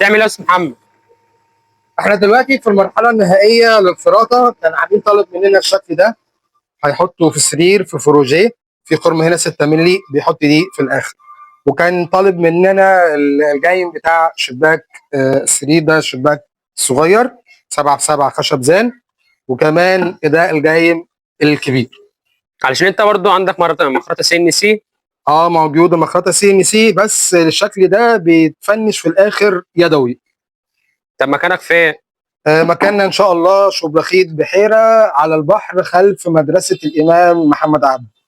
تعمل ايه يا استاذ محمد؟ احنا دلوقتي في المرحله النهائيه للخراطه. كان عميل طالب مننا الشكل ده، هيحطه في سرير في فروجيه في خرم هنا 6 مللي، بيحط دي في الاخر. وكان طالب مننا الجايم بتاع شباك السرير ده، شباك صغير 7 في 7 خشب زان، وكمان ده الجايم الكبير. علشان انت برضو عندك مخرطه سي ان سي. موجوده مخرطه سي ان سي، بس الشكل ده بيتفنش في الاخر يدوي. طب مكانك فين؟ مكاننا ان شاء الله شبرخيت بحيره على البحر خلف مدرسه الامام محمد عبده.